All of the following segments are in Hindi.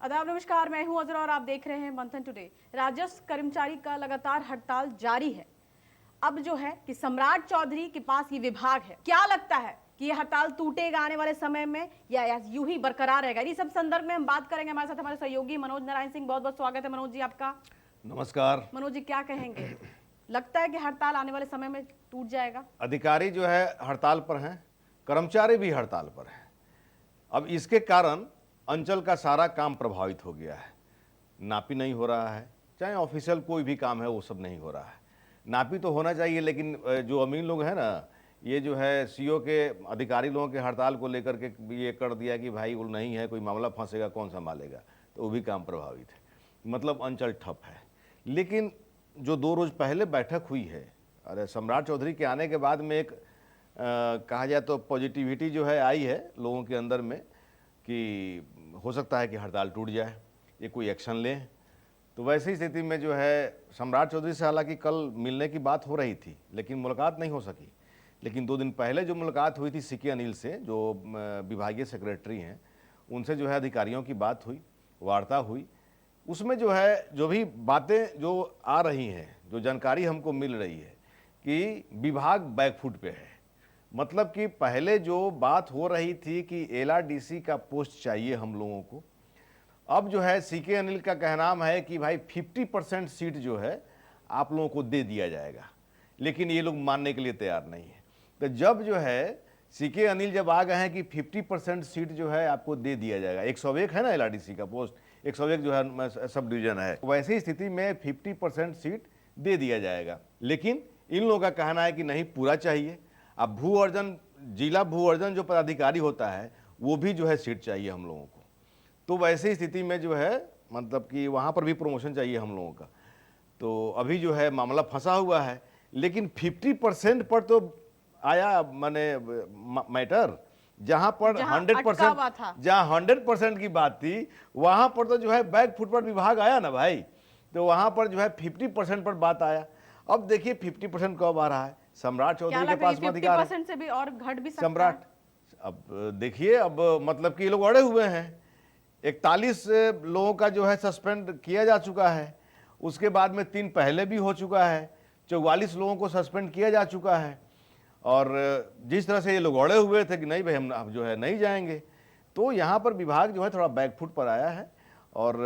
आदाब नमस्कार, मैं हूं अजरा और आप देख रहे हैं मंथन टुडे। राजस्व कर्मचारी का लगातार हड़ताल जारी है। अब जो है कि सम्राट चौधरी के पास ये विभाग है, क्या लगता है कि ये हड़ताल टूटेगा आने वाले समय में या यूं ही बरकरार रहेगा? इस सब संदर्भ में हम बात करेंगे। हमारे साथ हमारे सहयोगी मनोज नारायण सिंह, बहुत बहुत स्वागत है मनोज जी आपका। नमस्कार। मनोज जी, क्या कहेंगे? लगता है कि हड़ताल आने वाले समय में टूट जाएगा? अधिकारी जो है हड़ताल पर हैं, कर्मचारी भी हड़ताल पर हैं। अब इसके कारण अंचल का सारा काम प्रभावित हो गया है। नापी नहीं हो रहा है, चाहे ऑफिशियल कोई भी काम है वो सब नहीं हो रहा है। नापी तो होना चाहिए, लेकिन जो अमीन लोग हैं ना, ये जो है सीओ के अधिकारी लोगों के हड़ताल को लेकर के ये कर दिया कि भाई वो नहीं है, कोई मामला फंसेगा कौन संभालेगा, तो वो भी काम प्रभावित है। मतलब अंचल ठप है। लेकिन जो 2 रोज पहले बैठक हुई है, अरे सम्राट चौधरी के आने के बाद में एक कहा जाए तो पॉजिटिविटी जो है आई है लोगों के अंदर में कि हो सकता है कि हड़ताल टूट जाए, ये कोई एक्शन ले। तो वैसी स्थिति में जो है सम्राट चौधरी से हालांकि कल मिलने की बात हो रही थी, लेकिन मुलाकात नहीं हो सकी। लेकिन 2 दिन पहले जो मुलाकात हुई थी सीके अनिल से, जो विभागीय सेक्रेटरी हैं, उनसे जो है अधिकारियों की बात हुई, वार्ता हुई। उसमें जो है जो भी बातें जो आ रही हैं, जो जानकारी हमको मिल रही है कि विभाग बैकफुट पे है। मतलब कि पहले जो बात हो रही थी कि एलआरडीसी का पोस्ट चाहिए हम लोगों को, अब जो है सीके अनिल का कहना है कि भाई 50% सीट जो है आप लोगों को दे दिया जाएगा। लेकिन ये लोग मानने के लिए तैयार नहीं है। तो जब जो है सीके अनिल जब आ गए हैं कि 50% सीट जो है आपको दे दिया जाएगा, 101 है ना एलआरडीसी का पोस्ट, 101 जो है सब डिवीजन है, वैसी स्थिति में 50% सीट दे दिया जाएगा। लेकिन इन लोगों का कहना है कि नहीं, पूरा चाहिए। अब भू अर्जन, जिला भू अर्जन जो पदाधिकारी होता है वो भी जो है सीट चाहिए हम लोगों को। तो वैसी स्थिति में जो है मतलब कि वहाँ पर भी प्रमोशन चाहिए हम लोगों का। तो अभी जो है मामला फंसा हुआ है। लेकिन 50% पर तो आया माने मैटर, जहाँ पर 100%, जहाँ 100% की बात थी, वहाँ पर तो जो है बैकफुट पर विभाग आया ना भाई। तो वहाँ पर जो है 50% पर बात आया। अब देखिए 50% कब आ रहा है? सम्राट चौधरी के पास में अधिकार है। 50% से भी और घट भी सकता सम्राट, अब देखिए, अब मतलब कि ये लोग अड़े हुए हैं। 41 लोगों का जो है सस्पेंड किया जा चुका है। उसके बाद में 3 पहले भी हो चुका है। 44 लोगों को सस्पेंड किया जा चुका है। और जिस तरह से ये लोग अड़े हुए थे कि नहीं भाई हम जो है नहीं जाएंगे, तो यहाँ पर विभाग जो है थोड़ा बैकफुट पर आया है और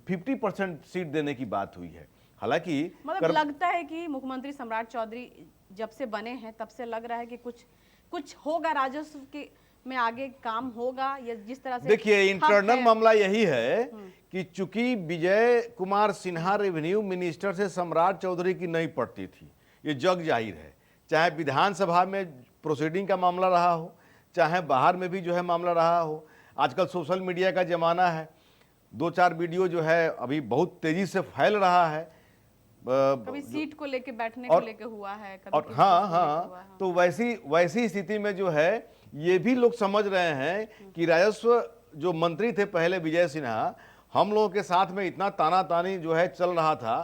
50% सीट देने की बात हुई है। हालांकि मतलब लगता है कि मुख्यमंत्री सम्राट चौधरी जब से बने हैं तब से लग रहा है कि कुछ होगा, राजस्व के में आगे काम होगा, या जिस तरह से देखिए इंटरनल मामला यही है कि चूंकि विजय कुमार सिन्हा रेवेन्यू मिनिस्टर से सम्राट चौधरी की नहीं पड़ती थी, ये जग जाहिर है। चाहे विधानसभा में प्रोसीडिंग का मामला रहा हो, चाहे बाहर में भी जो है मामला रहा हो। आजकल सोशल मीडिया का जमाना है, 2-4 वीडियो जो है अभी बहुत तेजी से फैल रहा है। कभी सीट को लेके, बैठने को लेके हुआ है, कभी और हाँ, तो वैसी स्थिति में जो है ये भी लोग समझ रहे हैं कि राजस्व जो मंत्री थे पहले विजय सिन्हा, हम लोगों के साथ में इतना ताना तानी जो है चल रहा था,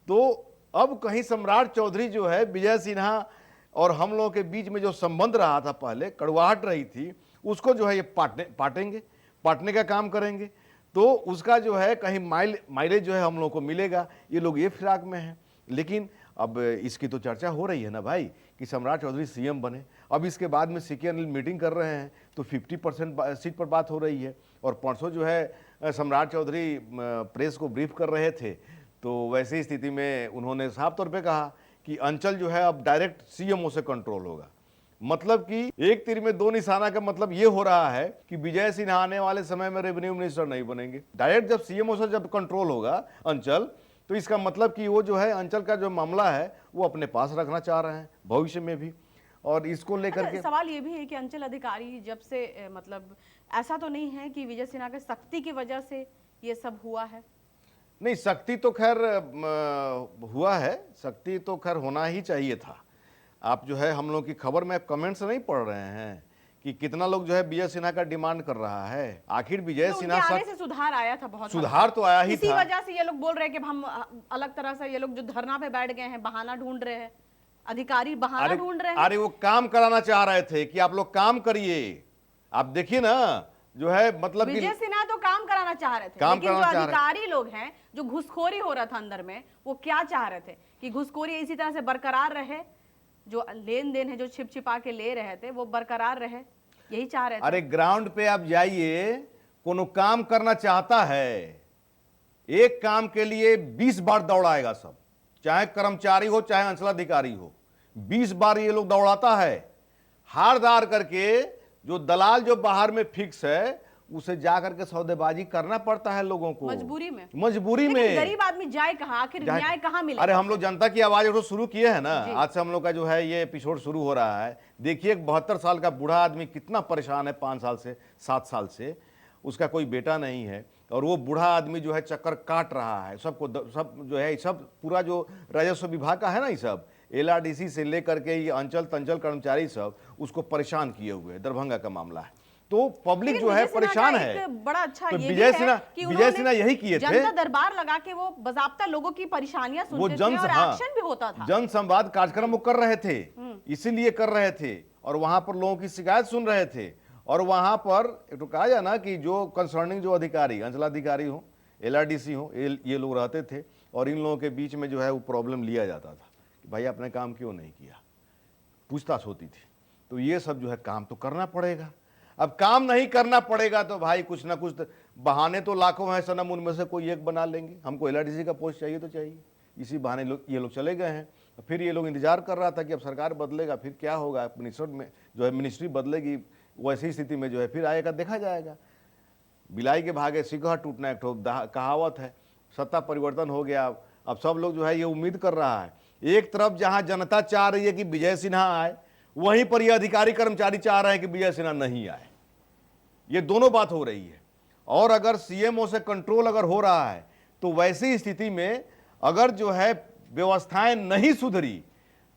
तो अब कहीं सम्राट चौधरी जो है विजय सिन्हा और हम लोगों के बीच में जो संबंध रहा था, पहले कड़वाहट रही थी, उसको जो है ये पाटने का काम करेंगे। तो उसका जो है कहीं माइलेज जो है हम लोगों को मिलेगा। ये लोग ये फिराक में हैं। लेकिन अब इसकी तो चर्चा हो रही है ना भाई कि सम्राट चौधरी सीएम बने। अब इसके बाद में सीके अनिल मीटिंग कर रहे हैं, तो 50% सीट पर बात हो रही है। और परसों जो है सम्राट चौधरी प्रेस को ब्रीफ कर रहे थे, तो वैसी स्थिति में उन्होंने साफ तौर पे कहा कि अंचल जो है अब डायरेक्ट सीएमओ से कंट्रोल होगा। मतलब कि एक तीर में 2 निशाना का मतलब ये हो रहा है कि विजय सिन्हा आने वाले समय में रेवेन्यू मिनिस्टर नहीं बनेंगे। डायरेक्ट जब सीएमओ से जब कंट्रोल होगा अंचल, तो इसका मतलब कि वो जो है अंचल का जो मामला है वो अपने पास रखना चाह रहे हैं भविष्य में भी। और इसको लेकर के सवाल ये भी है कि अंचल अधिकारी जब से मतलब ऐसा तो नहीं है कि विजय सिन्हा के सख्ती की वजह से ये सब हुआ है? नहीं, सख्ती तो खैर हुआ है, सख्ती तो खैर होना ही चाहिए था। आप जो है हम लोग की खबर में कमेंट्स नहीं पढ़ रहे हैं कि कितना लोग जो है विजय सिन्हा का डिमांड कर रहा है। आखिर विजय सिन्हा आने से सुधार आया था, बहुत सुधार तो आया ही था। इसी वजह से ये लोग बोल रहे हैं कि हम अलग तरह से, ये लोग जो धरना पे बैठ गए हैं बहाना ढूंढ रहे हैं, अधिकारी बहाना ढूंढ रहे हैं। अरे वो काम कराना चाह रहे थे कि आप लोग काम करिए। आप देखिए ना, जो है मतलब कि विजय सिन्हा तो काम कराना चाह रहे थे, काम लेकिन जो कराना चाह रहे अधिकारी लोग हैं, जो घुसखोरी हो रहा था अंदर में, वो क्या चाह रहे थे कि घुसखोरी इसी तरह से बरकरार रहे, जो लेन देन है जो छिप छिपा के ले रहे थे वो बरकरार रहे, यही चाह रहे थे। अरे ग्राउंड पे आप जाइए, कोनो काम करना चाहता है, एक काम के लिए 20 बार दौड़ाएगा सब, चाहे कर्मचारी हो चाहे अंचलाधिकारी हो, 20 बार ये लोग दौड़ाता है। हारदार करके जो दलाल जो बाहर में फिक्स है उसे जा करके सौदेबाजी करना पड़ता है लोगों को, मजबूरी में। मजबूरी लेकिन में। गरीब आदमी जाए कहाँ, आखिर न्याय कहाँ मिलेगा? अरे हम लोग जनता की आवाज उठो शुरू किए हैं ना, जी। आज से हम लोग का जो है ये एपिसोड शुरू हो रहा है। देखिए 72 साल का बूढ़ा आदमी कितना परेशान है, 5 साल से 7 साल से, उसका कोई बेटा नहीं है और वो बूढ़ा आदमी जो है चक्कर काट रहा है सबको, सब जो है सब पूरा जो राजस्व विभाग का है ना, ये सब LRDC से लेकर के ये अंचल तंचल कर्मचारी सब उसको परेशान किए हुए, दरभंगा का मामला है। तो पब्लिक जो है परेशान है। एक बड़ा अच्छा तो ये विजय भी सिन्हा, है कि विजय सिन्हा उन्होंने यही किए थे, जनता दरबार लगा के वो बाकायदा लोगों की परेशानियां वो सुनते थे और हाँ, एक्शन भी होता था। जन संवाद कार्यक्रम वो कर रहे थे, इसीलिए कर रहे थे और वहां पर लोगों की शिकायत सुन रहे थे। और वहां पर एक तो कहा जाए ना कि जो कंसर्निंग जो अधिकारी, अंचलाधिकारी हो, LRDC हो, ये लोग रहते थे और इन लोगों के बीच में जो है वो प्रॉब्लम लिया जाता था कि भाई आपने काम क्यों नहीं किया, पूछताछ होती थी। तो ये सब जो है काम तो करना पड़ेगा। अब काम नहीं करना पड़ेगा तो भाई कुछ ना कुछ बहाने तो लाखों हैं सनम, उनमें से कोई एक बना लेंगे। हमको LRDC का पोस्ट चाहिए तो चाहिए, इसी बहाने ये लोग चले गए हैं। फिर ये लोग इंतजार कर रहा था कि अब सरकार बदलेगा फिर क्या होगा, मिनिस्टर में जो है मिनिस्ट्री बदलेगी, वैसी स्थिति में जो है फिर आएगा, देखा जाएगा। बिलाई के भागे सिगहा टूटना एक कहावत है। सत्ता परिवर्तन हो गया, अब सब लोग जो है ये उम्मीद कर रहा है। एक तरफ जहां जनता चाह रही है कि विजय सिन्हा आए, वहीं पर ये अधिकारी कर्मचारी चाह रहे हैं कि विजय सिन्हा नहीं आए। ये दोनों बात हो रही है। और अगर CMO से कंट्रोल अगर हो रहा है तो वैसी स्थिति में अगर जो है व्यवस्थाएं नहीं सुधरी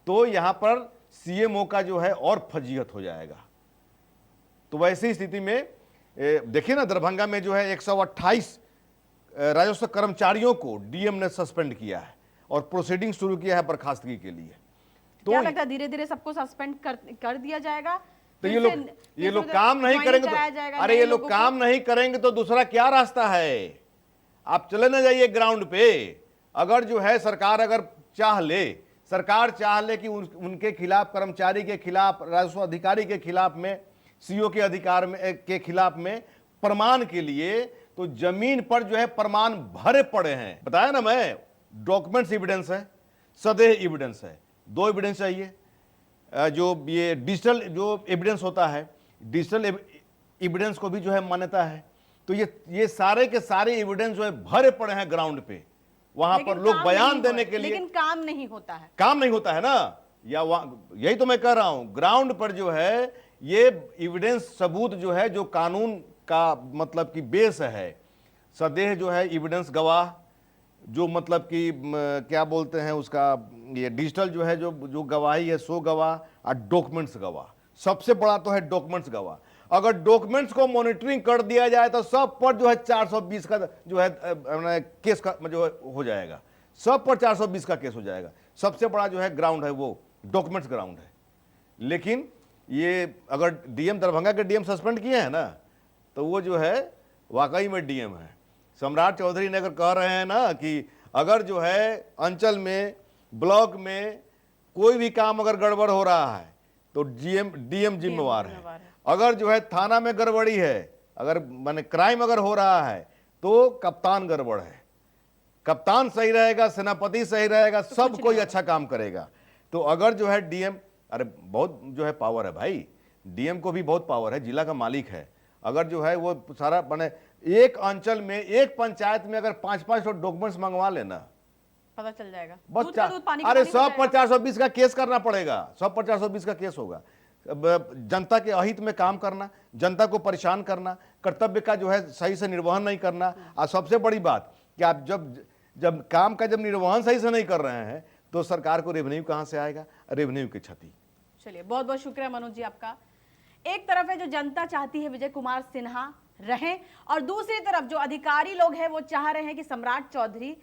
तो यहां पर CMO का जो है और फजीहत हो जाएगा। तो वैसी स्थिति में देखिए ना, दरभंगा में जो है 128 राजस्व कर्मचारियों को DM ने सस्पेंड किया है और प्रोसीडिंग शुरू किया है बर्खास्तगी के लिए। तो क्या लगता है धीरे धीरे सबको सस्पेंड कर दिया जाएगा? तो ये लोग काम नहीं करेंगे तो, अरे ये लोग काम नहीं करेंगे तो दूसरा क्या रास्ता है? आप चले ना जाइए ग्राउंड पे। अगर जो है सरकार अगर चाह ले, सरकार चाह ले कि उनके खिलाफ, कर्मचारी के खिलाफ, राजस्व अधिकारी के खिलाफ में, CO के अधिकार में के खिलाफ में प्रमाण के लिए, तो जमीन पर जो है प्रमाण भरे पड़े हैं। बताया ना मैं, डॉक्यूमेंट्स एविडेंस है, सदेह एविडेंस है, 2 एविडेंस चाहिए। जो ये डिजिटल जो एविडेंस होता है, डिजिटल एविडेंस को भी जो है मान्यता है। तो ये सारे के सारे एविडेंस जो है भरे पड़े हैं ग्राउंड पे, वहां पर लोग बयान देने के लिए, लेकिन काम नहीं होता है। काम नहीं होता है ना, या यही तो मैं कह रहा हूं, ग्राउंड पर जो है ये एविडेंस सबूत जो है, जो कानून का मतलब कि बेस है, सदेह जो है एविडेंस गवाह, जो मतलब कि क्या बोलते हैं उसका, ये डिजिटल जो है जो गवाही है, सो गवाह और डॉक्यूमेंट्स गवाह। सबसे बड़ा तो है डॉक्यूमेंट्स गवाह। अगर डॉक्यूमेंट्स को मॉनिटरिंग कर दिया जाए तो सब पर जो है 420 का जो है केस का जो है हो जाएगा, सब पर 420 का केस हो जाएगा। सबसे बड़ा जो है ग्राउंड है वो डॉक्यूमेंट्स ग्राउंड है। लेकिन ये अगर DM दरभंगा के DM सस्पेंड किए हैं ना, तो वो जो है वाकई में DM है। सम्राट चौधरी ने अगर कह रहे हैं ना कि अगर जो है अंचल में, ब्लॉक में कोई भी काम अगर गड़बड़ हो रहा है तो DM जिम्मेवार है। अगर जो है थाना में गड़बड़ी है, अगर माने क्राइम अगर हो रहा है तो कप्तान गड़बड़ है। कप्तान सही रहेगा, सेनापति सही रहेगा, सब कोई अच्छा काम करेगा। तो अगर जो है DM, अरे बहुत जो है पावर है भाई, DM को भी बहुत पावर है, जिला का मालिक है। अगर जो है वो सारा माने एक अंचल में, एक पंचायत में अगर 5-5 डॉक्यूमेंट्स मंगवा लेना, पता चल जाएगा। अरे 100 पर 420 का केस करना पड़ेगा, 100 पर 420 का केस होगा। जनता के अहित में काम करना, जनता को परेशान करना, कर्तव्य का जो है सही से निर्वहन नहीं करना। और सबसे बड़ी बात कि आप जब काम का जब निर्वहन सही से नहीं कर रहे हैं तो सरकार को रेवेन्यू कहां से आएगा? रेवेन्यू की क्षति। चलिए, बहुत बहुत शुक्रिया मनोज जी आपका। एक तरफ है जो जनता चाहती है विजय कुमार सिन्हा रहें, और दूसरी तरफ जो अधिकारी लोग हैं वो चाह रहे हैं कि सम्राट चौधरी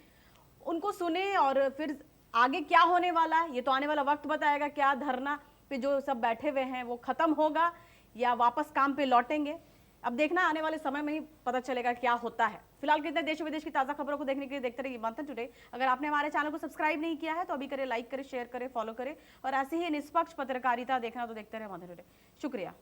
उनको सुने, और फिर आगे क्या होने वाला है ये तो आने वाला वक्त बताएगा। क्या धरना पे जो सब बैठे हुए हैं वो खत्म होगा या वापस काम पे लौटेंगे? अब देखना आने वाले समय में ही पता चलेगा क्या होता है। फिलहाल कितने देश विदेश की ताजा खबरों को देखने के लिए देखते रहिए मंथन टुडे। अगर आपने हमारे चैनल को सब्सक्राइब नहीं किया है तो अभी करें, लाइक करें, शेयर करें, फॉलो करें और ऐसे ही निष्पक्ष पत्रकारिता देखना तो देखते रहे मंथन टुडे। शुक्रिया।